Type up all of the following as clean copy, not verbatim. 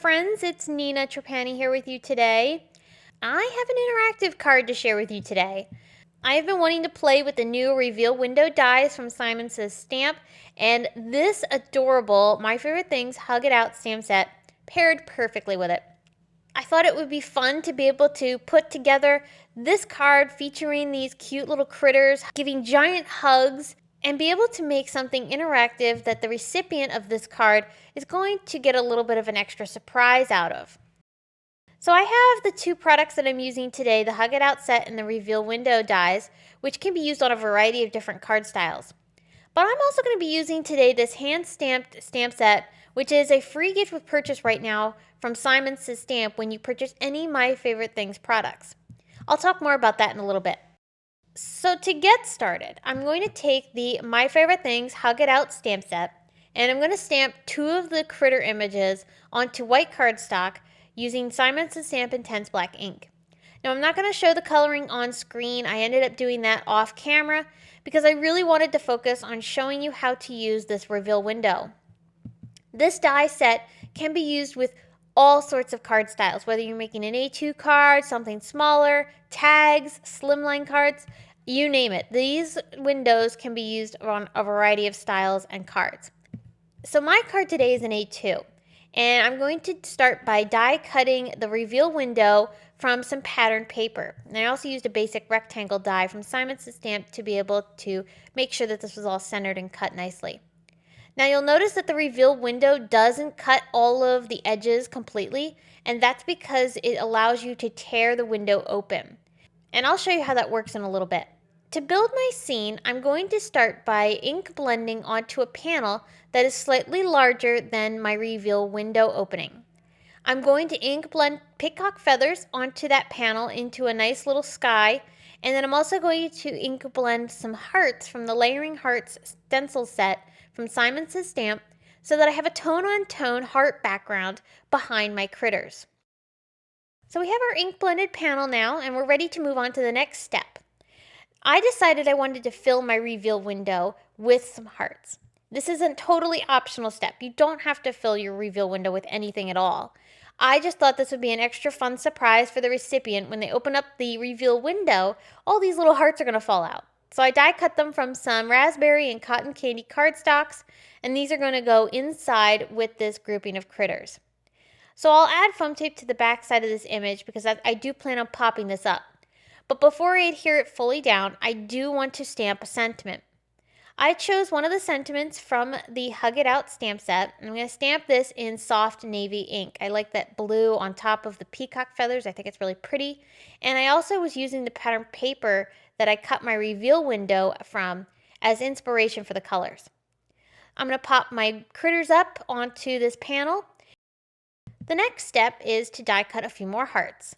friends, it's Nina Trapani here with you today. I have an interactive card to share with you today. I have been wanting to play with the new reveal window dies from Simon Says Stamp, and this adorable My Favorite Things Hug It Out stamp set paired perfectly with it. I thought it would be fun to be able to put together this card featuring these cute little critters giving giant hugs and be able to make something interactive that the recipient of this card is going to get a little bit of an extra surprise out of. So I have the two products that I'm using today, the Hug It Out set and the Reveal Window dies, which can be used on a variety of different card styles. But I'm also going to be using today this hand-stamped stamp set, which is a free gift with purchase right now from Simon Says Stamp when you purchase any My Favorite Things products. I'll talk more about that in a little bit. So to get started, I'm going to take the My Favorite Things Hug It Out stamp set, and I'm going to stamp two of the critter images onto white cardstock using Simon Says Stamp Intense Black ink. Now I'm not going to show the coloring on screen. I ended up doing that off camera because I really wanted to focus on showing you how to use this reveal window. This die set can be used with all sorts of card styles, whether you're making an A2 card, something smaller, tags, slimline cards, you name it. These windows can be used on a variety of styles and cards. So my card today is an A2, and I'm going to start by die cutting the reveal window from some patterned paper. And I also used a basic rectangle die from Simon Says Stamp to be able to make sure that this was all centered and cut nicely. Now you'll notice that the reveal window doesn't cut all of the edges completely, and that's because it allows you to tear the window open. And I'll show you how that works in a little bit. To build my scene, I'm going to start by ink blending onto a panel that is slightly larger than my reveal window opening. I'm going to ink blend peacock feathers onto that panel into a nice little sky, and then I'm also going to ink blend some hearts from the Layering Hearts stencil set from Simon Says Stamp so that I have a tone-on-tone heart background behind my critters. So we have our ink blended panel now, and we're ready to move on to the next step. I decided I wanted to fill my reveal window with some hearts. This is a totally optional step. You don't have to fill your reveal window with anything at all. I just thought this would be an extra fun surprise for the recipient. When they open up the reveal window, all these little hearts are going to fall out. So I die cut them from some raspberry and cotton candy cardstocks, and these are going to go inside with this grouping of critters. So I'll add foam tape to the back side of this image because I do plan on popping this up. But before I adhere it fully down, I do want to stamp a sentiment. I chose one of the sentiments from the Hug It Out stamp set, and I'm going to stamp this in soft navy ink. I like that blue on top of the peacock feathers. I think it's really pretty. And I also was using the pattern paper that I cut my reveal window from as inspiration for the colors. I'm going to pop my critters up onto this panel. The next step is to die cut a few more hearts.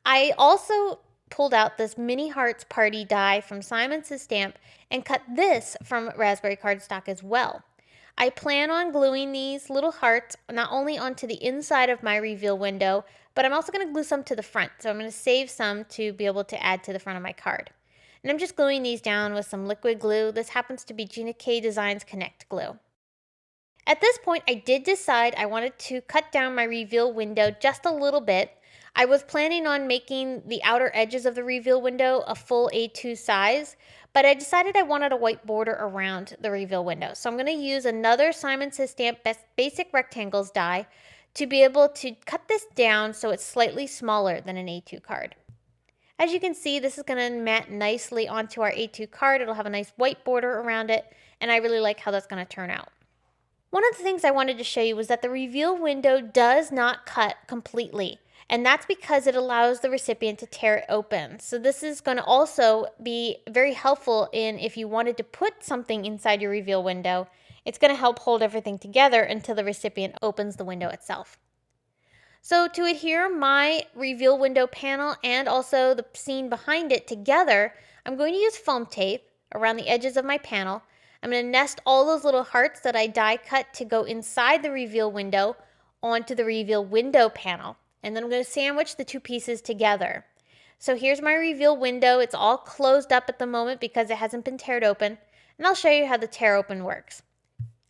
I also pulled out this Mini Hearts Party die from Simon Says Stamp and cut this from raspberry cardstock as well. I plan on gluing these little hearts not only onto the inside of my reveal window, but I'm also going to glue some to the front. So I'm going to save some to be able to add to the front of my card. And I'm just gluing these down with some liquid glue. This happens to be Gina K Designs Connect glue. At this point, I did decide I wanted to cut down my reveal window just a little bit. I was planning on making the outer edges of the reveal window a full A2 size, but I decided I wanted a white border around the reveal window. So I'm going to use another Simon Says Stamp Basic Rectangles die to be able to cut this down so it's slightly smaller than an A2 card. As you can see, this is going to mat nicely onto our A2 card. It'll have a nice white border around it, and I really like how that's going to turn out. One of the things I wanted to show you was that the reveal window does not cut completely, and that's because it allows the recipient to tear it open. So this is going to also be very helpful in if you wanted to put something inside your reveal window. It's going to help hold everything together until the recipient opens the window itself. So to adhere my reveal window panel and also the scene behind it together, I'm going to use foam tape around the edges of my panel. I'm going to nest all those little hearts that I die cut to go inside the reveal window onto the reveal window panel. And then I'm going to sandwich the two pieces together. So here's my reveal window. It's all closed up at the moment because it hasn't been teared open. And I'll show you how the tear open works.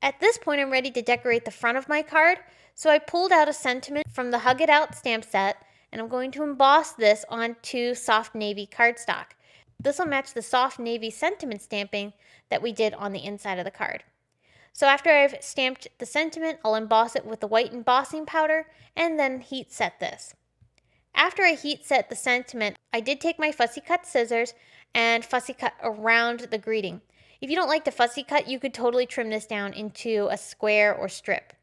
At this point, I'm ready to decorate the front of my card, so I pulled out a sentiment from the Hug It Out stamp set, and I'm going to emboss this onto soft navy cardstock. This will match the soft navy sentiment stamping that we did on the inside of the card. So after I've stamped the sentiment, I'll emboss it with the white embossing powder and then heat set this. After I heat set the sentiment, I did take my fussy cut scissors and fussy cut around the greeting. If you don't like the fussy cut, you could totally trim this down into a square or strip.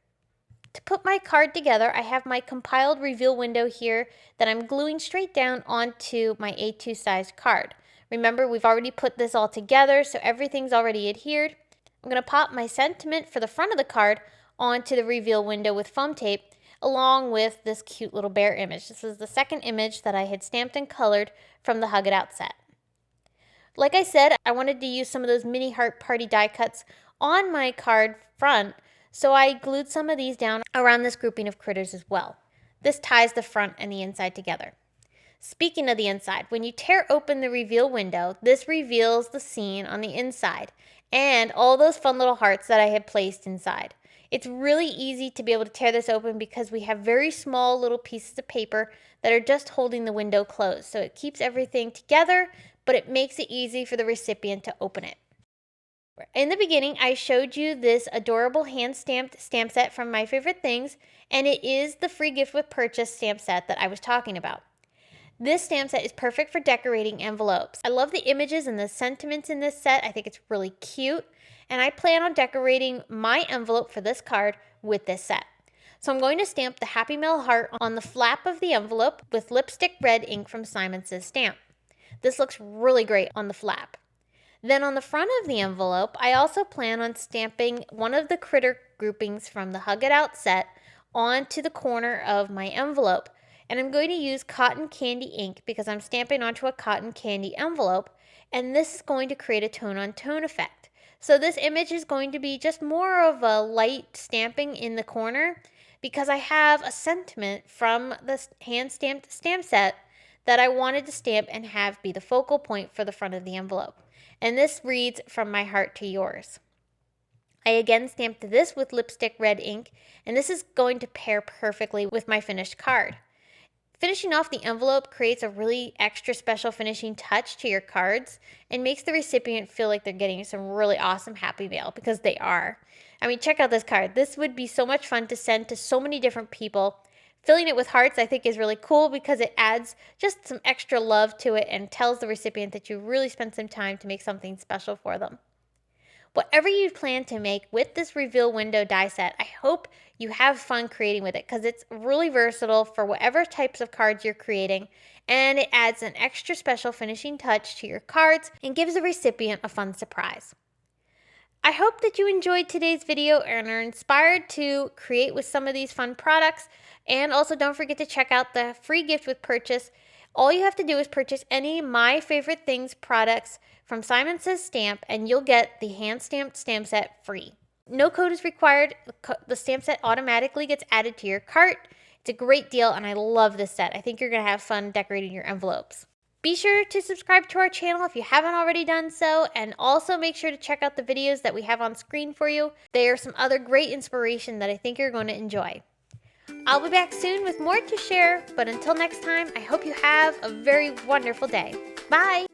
To put my card together, I have my compiled reveal window here that I'm gluing straight down onto my A2 size card. Remember, we've already put this all together, so everything's already adhered. I'm going to pop my sentiment for the front of the card onto the reveal window with foam tape, along with this cute little bear image. This is the second image that I had stamped and colored from the Hug It Out set. Like I said, I wanted to use some of those mini heart party die cuts on my card front, so I glued some of these down around this grouping of critters as well. This ties the front and the inside together. Speaking of the inside, when you tear open the reveal window, this reveals the scene on the inside and all those fun little hearts that I had placed inside. It's really easy to be able to tear this open because we have very small little pieces of paper that are just holding the window closed. So it keeps everything together, but it makes it easy for the recipient to open it. In the beginning, I showed you this adorable hand-stamped stamp set from My Favorite Things, and it is the free gift with purchase stamp set that I was talking about. This stamp set is perfect for decorating envelopes. I love the images and the sentiments in this set. I think it's really cute, and I plan on decorating my envelope for this card with this set. So I'm going to stamp the Happy Mail heart on the flap of the envelope with lipstick red ink from Simon Says Stamp. This looks really great on the flap. Then on the front of the envelope, I also plan on stamping one of the critter groupings from the Hug It Out set onto the corner of my envelope. And I'm going to use cotton candy ink because I'm stamping onto a cotton candy envelope, and this is going to create a tone-on-tone effect. So this image is going to be just more of a light stamping in the corner because I have a sentiment from the hand-stamped stamp set that I wanted to stamp and have be the focal point for the front of the envelope. And this reads, "From my heart to yours." I again stamped this with lipstick red ink, and this is going to pair perfectly with my finished card. Finishing off the envelope creates a really extra special finishing touch to your cards and makes the recipient feel like they're getting some really awesome happy mail, because they are. I mean, check out this card. This would be so much fun to send to so many different people. Filling it with hearts I think is really cool because it adds just some extra love to it and tells the recipient that you really spent some time to make something special for them. Whatever you plan to make with this reveal window die set, I hope you have fun creating with it because it's really versatile for whatever types of cards you're creating, and it adds an extra special finishing touch to your cards and gives the recipient a fun surprise. I hope that you enjoyed today's video and are inspired to create with some of these fun products, and also don't forget to check out the free gift with purchase. All you have to do is purchase any My Favorite Things products from Simon Says Stamp, and you'll get the hand-stamped stamp set free. No code is required. The stamp set automatically gets added to your cart. It's a great deal, and I love this set. I think you're going to have fun decorating your envelopes. Be sure to subscribe to our channel if you haven't already done so, and also make sure to check out the videos that we have on screen for you. There are some other great inspiration that I think you're going to enjoy. I'll be back soon with more to share, but until next time, I hope you have a very wonderful day. Bye!